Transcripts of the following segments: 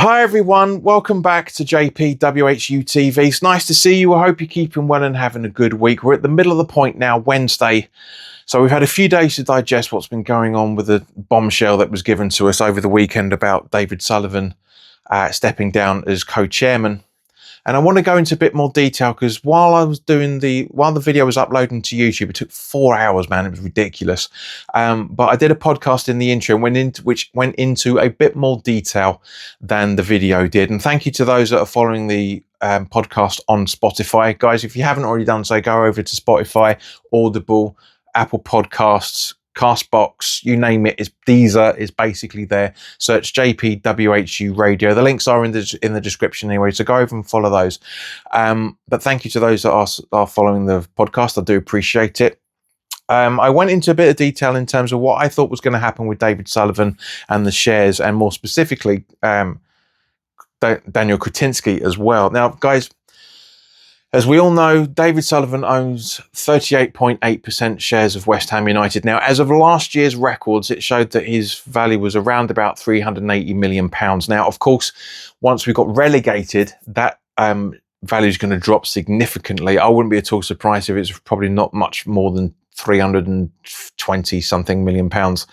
Hi everyone, welcome back to WHU TV. It's nice to see you. I hope you're keeping well and having a good week. We're at the middle of the point now, Wednesday. So we've had a few days to digest what's been going on with the bombshell that was given to us over the weekend about David Sullivan stepping down as co-chairman. And I want to go into a bit more detail because while the video was uploading to YouTube, it took 4 hours, man. It was ridiculous. But I did a podcast in the intro which went into a bit more detail than the video did. And thank you to those that are following the podcast on Spotify. Guys, if you haven't already done so, go over to Spotify, Audible, Apple Podcasts, Castbox, you name it. Deezer is basically there. Search JPWHU Radio. The links are in the description anyway, so go over and follow those. But thank you to those that are following the podcast. I do appreciate it. I went into a bit of detail in terms of what I thought was going to happen with David Sullivan and the shares, and more specifically, Daniel Kretinsky as well. Now, guys, as we all know, David Sullivan owns 38.8% shares of West Ham United. Now, as of last year's records, it showed that his value was around about £380 million. Now, of course, once we got relegated, that value is going to drop significantly. I wouldn't be at all surprised if it's probably not much more than 320 something million pounds.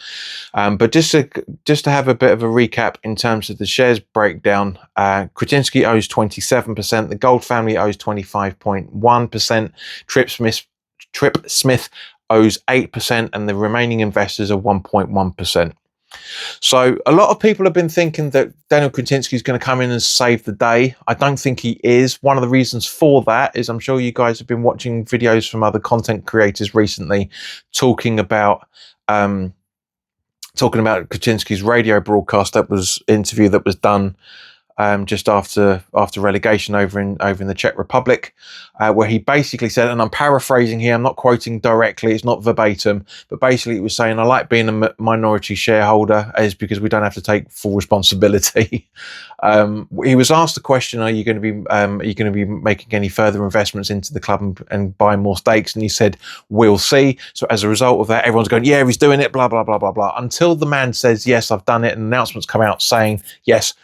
But just to have a bit of a recap in terms of the shares breakdown, Kretinsky owes 27%, the Gold family owes 25.1%, Trip Smith owes 8%, and the remaining investors are 1.1%. So a lot of people have been thinking that Daniel Kretinsky is going to come in and save the day. I don't think he is. One of the reasons for that is I'm sure you guys have been watching videos from other content creators recently talking about Kretinsky's radio broadcast interview that was done just after relegation over in the Czech Republic, where he basically said, and I'm paraphrasing here, I'm not quoting directly, it's not verbatim, but basically it was saying, I like being a minority shareholder is because we don't have to take full responsibility. He was asked the question, are you going to be making any further investments into the club and buying more stakes? And he said, we'll see. So as a result of that, everyone's going, yeah, he's doing it, blah, blah, blah, blah, blah. Until the man says, yes, I've done it, and announcements come out saying, yes,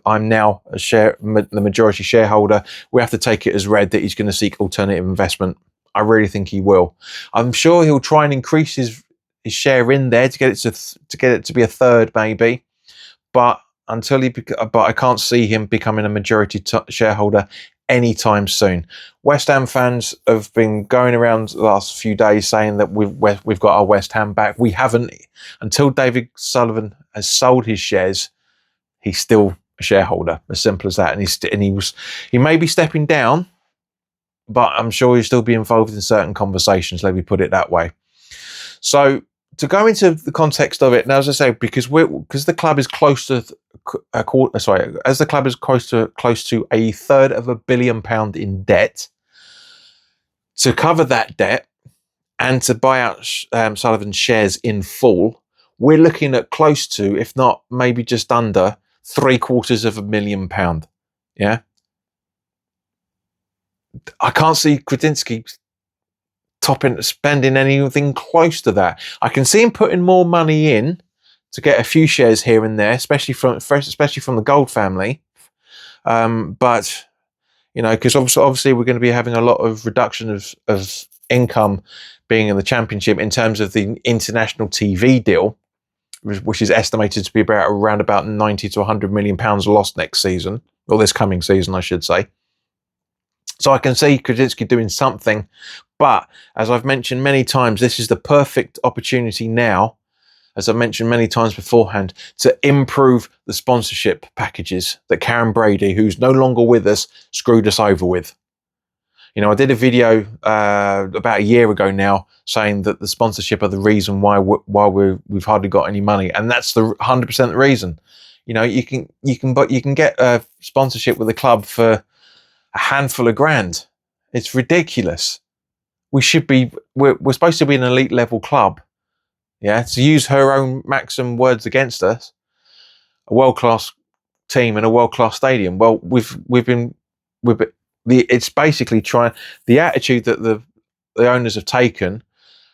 I'm now the majority shareholder. We have to take it as read that he's going to seek alternative investment. I really think he will. I'm sure he'll try and increase his share in there to get it to be a third, maybe. But I can't see him becoming a majority shareholder anytime soon. West Ham fans have been going around the last few days saying that we've got our West Ham back. We haven't. Until David Sullivan has sold his shares, he's still a shareholder, as simple as that. And he may be stepping down, but I'm sure he'll still be involved in certain conversations. Let me put it that way. So to go into the context of it, now as I say, because the club is close to close to £1/3 billion in debt, to cover that debt and to buy out Sullivan's shares in full, we're looking at close to, if not maybe just under, £750,000. Yeah, I can't see Kretinsky spending anything close to that. I can see him putting more money in to get a few shares here and there, especially from the Gold family. But you know, because obviously we're going to be having a lot of reduction of income being in the Championship in terms of the international TV deal, which is estimated to be around about 90 to 100 million pounds lost next season, or this coming season, I should say. So I can see Kretinsky doing something, but as I've mentioned many times, this is the perfect opportunity now, as I've mentioned many times beforehand, to improve the sponsorship packages that Karen Brady, who's no longer with us, screwed us over with. You know, I did a video about a year ago now saying that the sponsorship are the reason why we've hardly got any money, and that's the 100% the reason. You know, you can get a sponsorship with a club for a handful of grand. It's ridiculous. We're supposed to be an elite level club. Yeah, to use her own maxim words against us, a world class team and a world class stadium. Well, it's basically the attitude that the owners have taken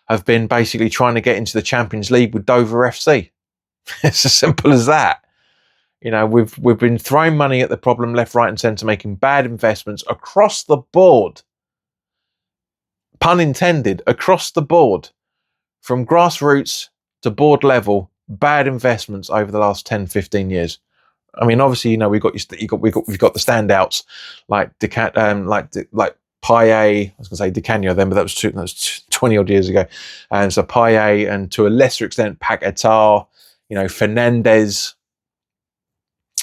have been basically trying to get into the Champions League with Dover FC. It's as simple as that. We've been throwing money at the problem left, right, and centre, making bad investments across the board. Pun intended, across the board, from grassroots to board level, bad investments over the last 10, 15 years. I mean, obviously, we've got the standouts like Paye. I was going to say Di Canio then, but that was 20 odd years ago. And so Paye, and to a lesser extent, Paquetá, Fernandez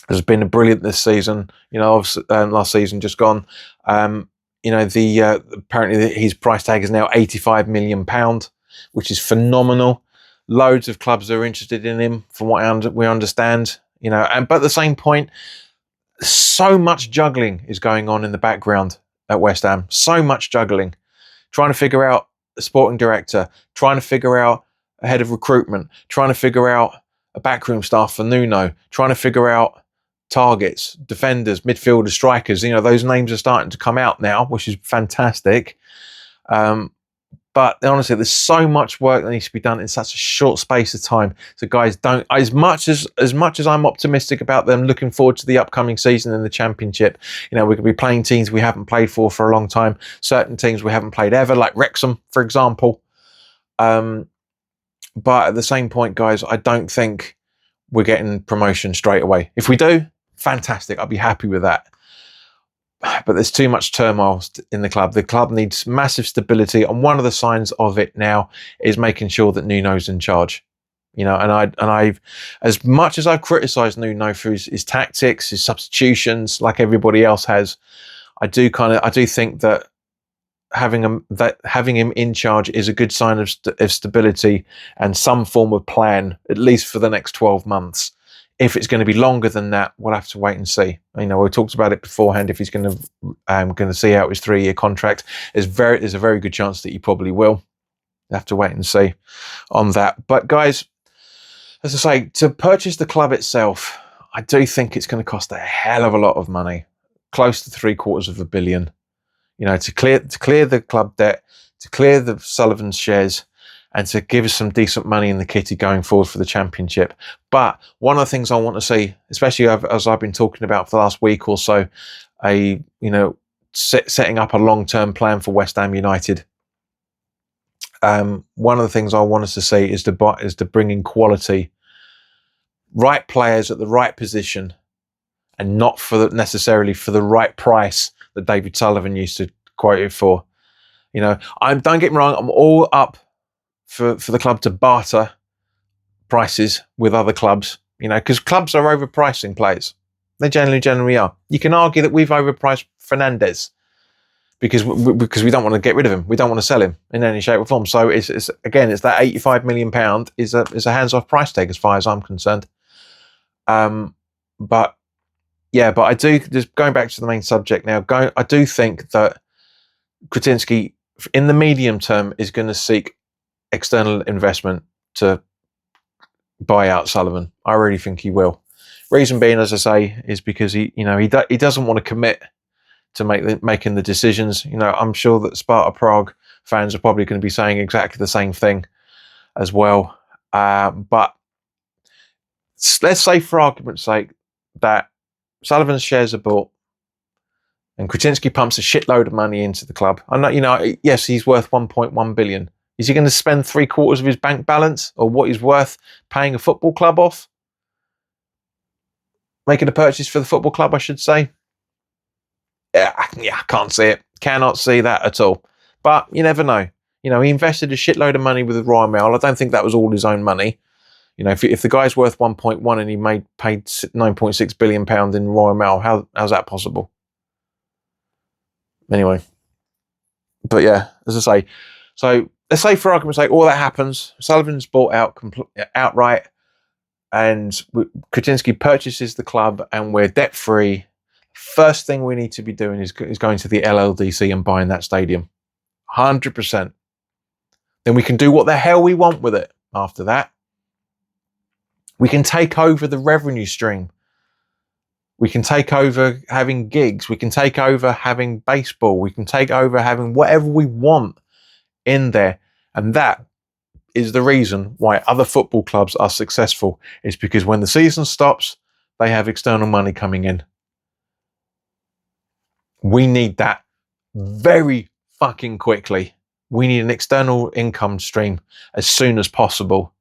has been brilliant this season. Obviously, last season just gone. Apparently his price tag is now £85 million, which is phenomenal. Loads of clubs are interested in him, from what we understand. But at the same point, so much juggling is going on in the background at West Ham. So much juggling, trying to figure out a sporting director, trying to figure out a head of recruitment, trying to figure out a backroom staff for Nuno, trying to figure out targets, defenders, midfielders, strikers. Those names are starting to come out now, which is fantastic. But honestly, there's so much work that needs to be done in such a short space of time. So guys, don't, as much as I'm optimistic about them, looking forward to the upcoming season in the Championship. We could be playing teams we haven't played for a long time, certain teams we haven't played ever, like Wrexham, for example. But at the same point, guys, I don't think we're getting promotion straight away. If we do, fantastic. I'll be happy with that. But there's too much turmoil in the club. The club needs massive stability, and one of the signs of it now is making sure that Nuno's in charge. And I've, as much as I've criticised Nuno for his tactics, his substitutions, like everybody else has, I do think that having him in charge is a good sign of stability and some form of plan, at least for the next 12 months. If it's going to be longer than that, we'll have to wait and see. We talked about it beforehand. If he's going to see out his 3-year contract, there's a very good chance that he probably will. We'll have to wait and see on that. But guys, as I say, to purchase the club itself, I do think it's going to cost a hell of a lot of money, close to £750 million. To clear the club debt, to clear the Sullivan shares, and to give us some decent money in the kitty going forward for the Championship. But one of the things I want to see, especially as I've been talking about for the last week or so, setting up a long-term plan for West Ham United. One of the things I want us to see is to bring in quality, right players at the right position, and not necessarily for the right price that David Sullivan used to quote it for. Don't get me wrong, I'm all up for the club to barter prices with other clubs, because clubs are overpricing players. They generally are. You can argue that we've overpriced Fernandez because we don't want to get rid of him. We don't want to sell him in any shape or form. So it's that £85 million is a hands-off price tag as far as I'm concerned. But I do, just going back to the main subject now, I do think that Kretinsky in the medium term is going to seek external investment to buy out Sullivan. I really think he will. Reason being, as I say, is because he doesn't want to commit to making the decisions. I'm sure that Sparta Prague fans are probably going to be saying exactly the same thing as well. But let's say, for argument's sake, that Sullivan's shares are bought and Kretinsky pumps a shitload of money into the club. I know, yes, he's worth 1.1 billion. Is he going to spend 3/4 of his bank balance, or what he's worth, paying a football club off? Making a purchase for the football club, I should say. Yeah, I can't see it. Cannot see that at all. But you never know. He invested a shitload of money with the Royal Mail. I don't think that was all his own money. If the guy's worth 1.1 and he paid £9.6 billion in Royal Mail, how's that possible? Anyway. But yeah, as I say, so let's say, for argument's sake, all that happens. Sullivan's bought out outright, and Kretinsky purchases the club, and we're debt free. First thing we need to be doing is going to the LLDC and buying that stadium, 100%. Then we can do what the hell we want with it. After that, we can take over the revenue stream. We can take over having gigs. We can take over having baseball. We can take over having whatever we want in there. And that is the reason why other football clubs are successful. Is because when the season stops, they have external money coming in. We need that very fucking quickly. We need an external income stream as soon as possible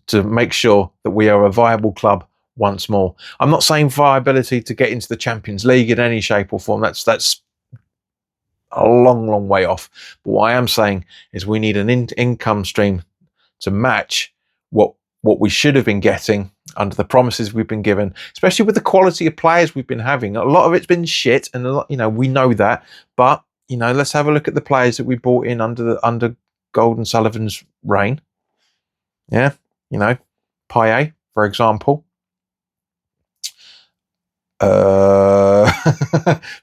to make sure that we are a viable club once more. I'm not saying viability to get into the Champions League in any shape or form. That's a long way off. But what I am saying is we need an income stream to match what we should have been getting under the promises we've been given, especially with the quality of players we've been having. A lot of it's been shit, and a lot, we know that. But let's have a look at the players that we brought in under Golden Sullivan's reign. Yeah, Payet, for example.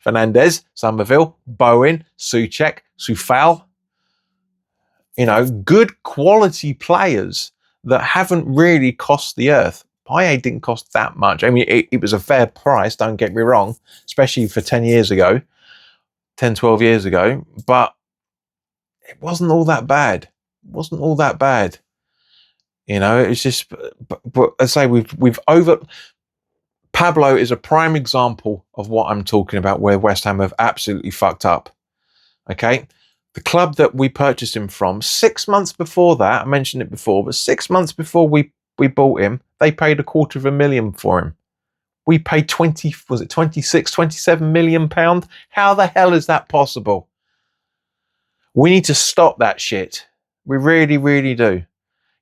Fernandez, Somerville, Bowen, Souček, Soufal. Good quality players that haven't really cost the earth. Payet didn't cost that much. I mean, it was a fair price, don't get me wrong, especially for 10, 12 years ago, but it wasn't all that bad. It's just, but I say we've over. Pablo is a prime example of what I'm talking about, where West Ham have absolutely fucked up. Okay, the club that we purchased him from 6 months before that, I mentioned it before, but 6 months before we bought him, they paid £250,000 for him. We paid 27 million pound? How the hell is that possible? We need to stop that shit. We really, really do.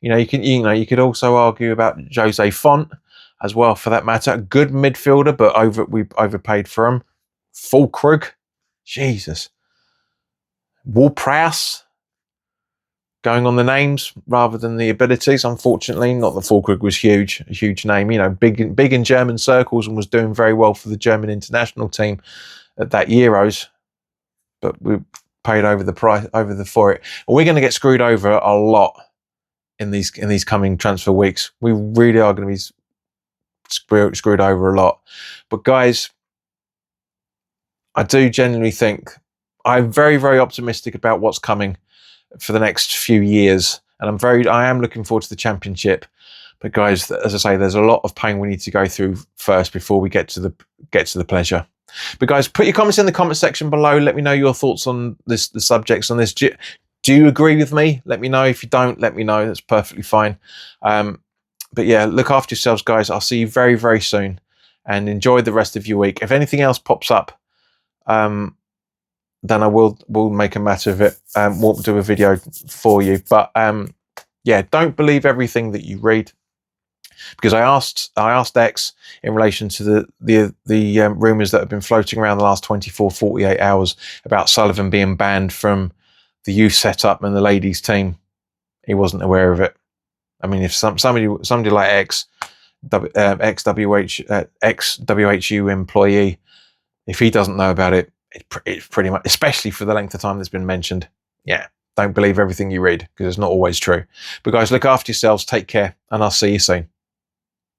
You could also argue about Jose Font as well, for that matter. Good midfielder, but we overpaid for him. Fulkrug, Jesus. Ward-Prowse, going on the names rather than the abilities, unfortunately. Not that Fulkrug was a huge name, big in German circles, and was doing very well for the German international team at that Euros. But we paid over the price for it. And we're going to get screwed over a lot in these coming transfer weeks. We really are going to be screwed over a lot. But guys, I do genuinely think I'm very, very optimistic about what's coming for the next few years, and I am looking forward to the Championship. But guys, as I say, there's a lot of pain we need to go through first before we get to the pleasure. But guys, put your comments in the comment section below. Let me know your thoughts on the subjects on this. Do you agree with me? Let me know. If you don't, let me know. That's perfectly fine. But yeah, look after yourselves, guys. I'll see you very, very soon, and enjoy the rest of your week. If anything else pops up, then I will make a matter of it. We'll do a video for you. But yeah, don't believe everything that you read, because I asked X in relation to the rumours that have been floating around the last 24, 48 hours about Sullivan being banned from the youth setup and the ladies team. He wasn't aware of it. I mean, if somebody like ex-WHU employee, if he doesn't know about it, it's pretty much, especially for the length of time that's been mentioned. Yeah, don't believe everything you read, because it's not always true. But guys, look after yourselves, take care, and I'll see you soon.